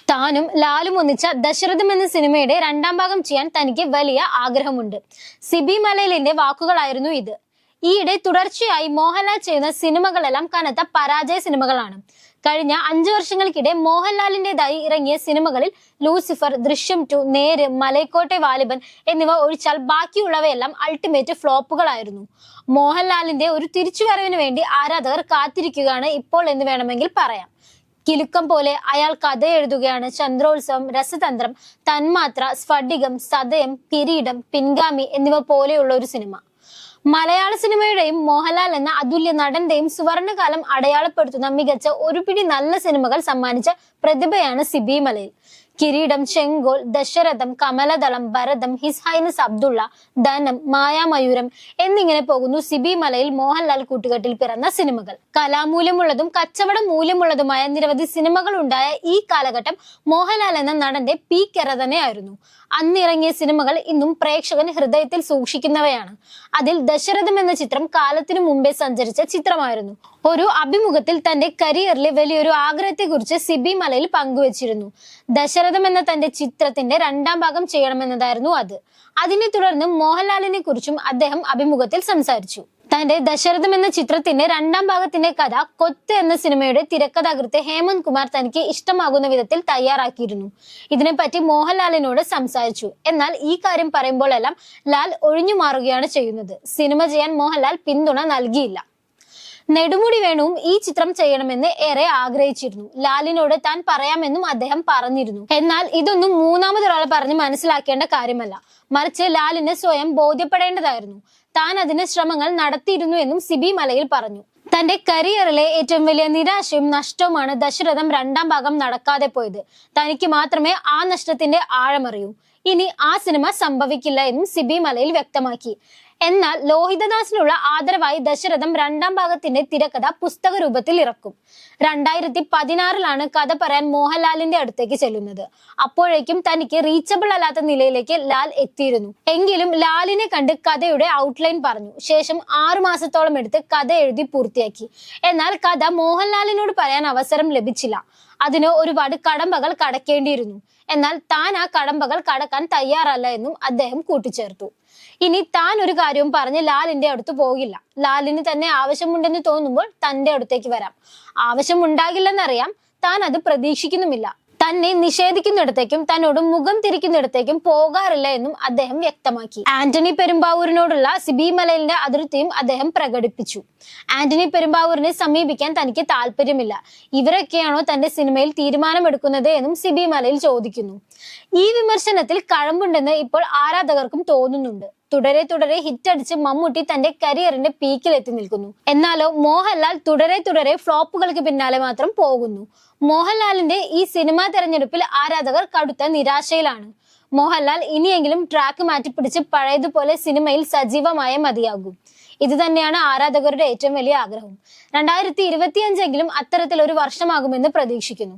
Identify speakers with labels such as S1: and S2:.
S1: താനും ലാലും ഒന്നിച്ച ദശരഥം എന്ന സിനിമയുടെ രണ്ടാം ഭാഗം ചെയ്യാൻ തനിക്ക് വലിയ ആഗ്രഹമുണ്ട്. സിബി മലയിലിന്റെ വാക്കുകളായിരുന്നു ഇത്. ഈയിടെ തുടർച്ചയായി മോഹൻലാൽ ചെയ്യുന്ന സിനിമകളെല്ലാം കനത്ത പരാജയ സിനിമകളാണ്. കഴിഞ്ഞ 5 വർഷങ്ങൾക്കിടെ മോഹൻലാലിന്റേതായി ഇറങ്ങിയ സിനിമകളിൽ ലൂസിഫർ, ദൃശ്യം 2, നേര്, മലൈക്കോട്ടെ വാലിബൻ എന്നിവ ഒഴിച്ചാൽ ബാക്കിയുള്ളവയെല്ലാം അൾട്ടിമേറ്റ് ഫ്ലോപ്പുകളായിരുന്നു. മോഹൻലാലിന്റെ ഒരു തിരിച്ചുവരവിന് വേണ്ടി ആരാധകർ കാത്തിരിക്കുകയാണ് ഇപ്പോൾ എന്ന് വേണമെങ്കിൽ പറയാം. കിലുക്കം പോലെ അയാൾ കഥ എഴുതുകയാണ്. ചന്ദ്രോത്സവം, രസതന്ത്രം, തന്മാത്ര, സ്ഫടികം, സതയം, കിരീടം, പിൻഗാമി എന്നിവ പോലെയുള്ള ഒരു സിനിമ. മലയാള സിനിമയുടെയും മോഹൻലാൽ എന്ന അതുല്യ നടന്റെയും സുവർണകാലം അടയാളപ്പെടുത്തുന്ന മികച്ച ഒരു പിടി നല്ല സിനിമകൾ സമ്മാനിച്ച പ്രതിഭയാണ് സിബി മലയിൽ. കിരീടം, ചെങ്കോൽ, ദശരഥം, കമലദളം, ഭരതം, ഹിസ് ഹൈനസ് അബ്ദുള്ള, ധനം, മായാമയൂരം എന്നിങ്ങനെ പോകുന്നു സിബി മലയിൽ മോഹൻലാൽ കൂട്ടുകെട്ടിൽ പിറന്ന സിനിമകൾ. കലാമൂല്യമുള്ളതും കച്ചവട മൂല്യമുള്ളതുമായ നിരവധി സിനിമകൾ ഉണ്ടായ ഈ കാലഘട്ടം മോഹൻലാൽ എന്ന നടന്റെ പീക്ക് എറ തന്നെയായിരുന്നു. അന്നിറങ്ങിയ സിനിമകൾ ഇന്നും പ്രേക്ഷകൻ ഹൃദയത്തിൽ സൂക്ഷിക്കുന്നവയാണ്. അതിൽ ദശരഥം എന്ന ചിത്രം കാലത്തിനു മുമ്പേ സഞ്ചരിച്ച ചിത്രമായിരുന്നു. ഒരു അഭിമുഖത്തിൽ തന്റെ കരിയറിലെ വലിയൊരു ആഗ്രഹത്തെക്കുറിച്ച് സിബി മലയിൽ പങ്കുവച്ചിരുന്നു. ദശരഥം എന്ന തന്റെ ചിത്രത്തിന്റെ രണ്ടാം ഭാഗം ചെയ്യണമെന്നതായിരുന്നു അത്. അതിനെ തുടർന്ന് മോഹൻലാലിനെ കുറിച്ചും അദ്ദേഹം അഭിമുഖത്തിൽ സംസാരിച്ചു. തന്റെ ദശരഥം എന്ന ചിത്രത്തിന്റെ രണ്ടാം ഭാഗത്തിന്റെ കഥ കൊത്ത് എന്ന സിനിമയുടെ തിരക്കഥാകൃത്ത് ഹേമന്ത് കുമാർ തനിക്ക് ഇഷ്ടമാകുന്ന വിധത്തിൽ തയ്യാറാക്കിയിരുന്നു. ഇതിനെപ്പറ്റി മോഹൻലാലിനോട് സംസാരിച്ചു. എന്നാൽ ഈ കാര്യം പറയുമ്പോഴെല്ലാം ലാൽ ഒഴിഞ്ഞു മാറുകയാണ് ചെയ്യുന്നത്. സിനിമ ചെയ്യാൻ മോഹൻലാൽ പിന്തുണ നൽകിയില്ല. നെടുമുടി വേണുവും ഈ ചിത്രം ചെയ്യണമെന്ന് ഏറെ ആഗ്രഹിച്ചിരുന്നു. ലാലിനോട് താൻ പറയാമെന്നും അദ്ദേഹം പറഞ്ഞിരുന്നു. എന്നാൽ ഇതൊന്നും മൂന്നാമതൊരാൾ പറഞ്ഞ് മനസ്സിലാക്കേണ്ട കാര്യമല്ല, മറിച്ച് ലാലിന് സ്വയം ബോധ്യപ്പെടേണ്ടതായിരുന്നു. താൻ അതിന് ശ്രമങ്ങൾ നടത്തിയിരുന്നു എന്നും സിബി മലയിൽ പറഞ്ഞു. തന്റെ കരിയറിലെ ഏറ്റവും വലിയ നിരാശയും നഷ്ടവുമാണ് ദശരഥം രണ്ടാം ഭാഗം നടക്കാതെ പോയത്. തനിക്ക് മാത്രമേ ആ നഷ്ടത്തിന്റെ ആഴമറിയൂ. ഇനി ആ സിനിമ സംഭവിക്കില്ല എന്നും സിബി മലയിൽ വ്യക്തമാക്കി. എന്നാൽ ലോഹിതദാസിനുള്ള ആദരവായി ദശരഥം രണ്ടാം ഭാഗത്തിന്റെ തിരക്കഥ പുസ്തക രൂപത്തിൽ ഇറക്കും. 2016 കഥ പറയാൻ മോഹൻലാലിന്റെ അടുത്തേക്ക് ചെല്ലുന്നത്. അപ്പോഴേക്കും തനിക്ക് റീച്ചബിൾ അല്ലാത്ത നിലയിലേക്ക് ലാൽ എത്തിയിരുന്നു. എങ്കിലും ലാലിനെ കണ്ട് കഥയുടെ ഔട്ട്ലൈൻ പറഞ്ഞു. ശേഷം 6 മാസത്തോളം എടുത്ത് കഥ എഴുതി പൂർത്തിയാക്കി. എന്നാൽ കഥ മോഹൻലാലിനോട് പറയാൻ അവസരം ലഭിച്ചില്ല. അതിന് ഒരുപാട് കടമ്പകൾ കടക്കേണ്ടിയിരുന്നു. എന്നാൽ താൻ ആ കടമ്പകൾ കടക്കാൻ തയ്യാറല്ല എന്നും അദ്ദേഹം കൂട്ടിച്ചേർത്തു. ഇനി താൻ ഒരു കാര്യവും പറഞ്ഞ് ലാലിന്റെ അടുത്ത് പോകില്ല. ലാലിന് തന്നെ ആവശ്യമുണ്ടെന്ന് തോന്നുമ്പോൾ തന്റെ അടുത്തേക്ക് വരാം. ആവശ്യമുണ്ടാകില്ലെന്നറിയാം. താൻ അത് പ്രതീക്ഷിക്കുന്നുമില്ല. തന്നെ നിഷേധിക്കുന്നിടത്തേക്കും തന്നോട് മുഖം തിരിക്കുന്നിടത്തേക്കും പോകാറില്ല എന്നും അദ്ദേഹം വ്യക്തമാക്കി. ആന്റണി പെരുമ്പാവൂരിനോടുള്ള സിബി മലയിലിന്റെ അതിർത്തിയും അദ്ദേഹം പ്രകടിപ്പിച്ചു. ആന്റണി പെരുമ്പാവൂരിനെ സമീപിക്കാൻ തനിക്ക് താല്പര്യമില്ല. ഇവരൊക്കെയാണോ തന്റെ സിനിമയിൽ തീരുമാനമെടുക്കുന്നത് എന്നും സിബി മലയിൽ ചോദിക്കുന്നു. ഈ വിമർശനത്തിൽ കഴമ്പുണ്ടെന്ന് ഇപ്പോൾ ആരാധകർക്കും തോന്നുന്നുണ്ട്. തുടരെ തുടരെ ഹിറ്റടിച്ച് മമ്മൂട്ടി തന്റെ കരിയറിന്റെ പീക്കിൽ എത്തി നിൽക്കുന്നു. എന്നാലോ മോഹൻലാൽ തുടരെ ഫ്ലോപ്പുകൾക്ക് പിന്നാലെ മാത്രം പോകുന്നു. മോഹൻലാലിന്റെ ഈ സിനിമാ തെരഞ്ഞെടുപ്പിൽ ആരാധകർ കടുത്ത നിരാശയിലാണ്. മോഹൻലാൽ ഇനിയെങ്കിലും ട്രാക്ക് മാറ്റിപ്പിടിച്ച് പഴയതുപോലെ സിനിമയിൽ സജീവമായ മതിയാകും. ഇത് തന്നെയാണ് ആരാധകരുടെ ഏറ്റവും വലിയ ആഗ്രഹം. 2025 അത്തരത്തിലൊരു വർഷമാകുമെന്ന് പ്രതീക്ഷിക്കുന്നു.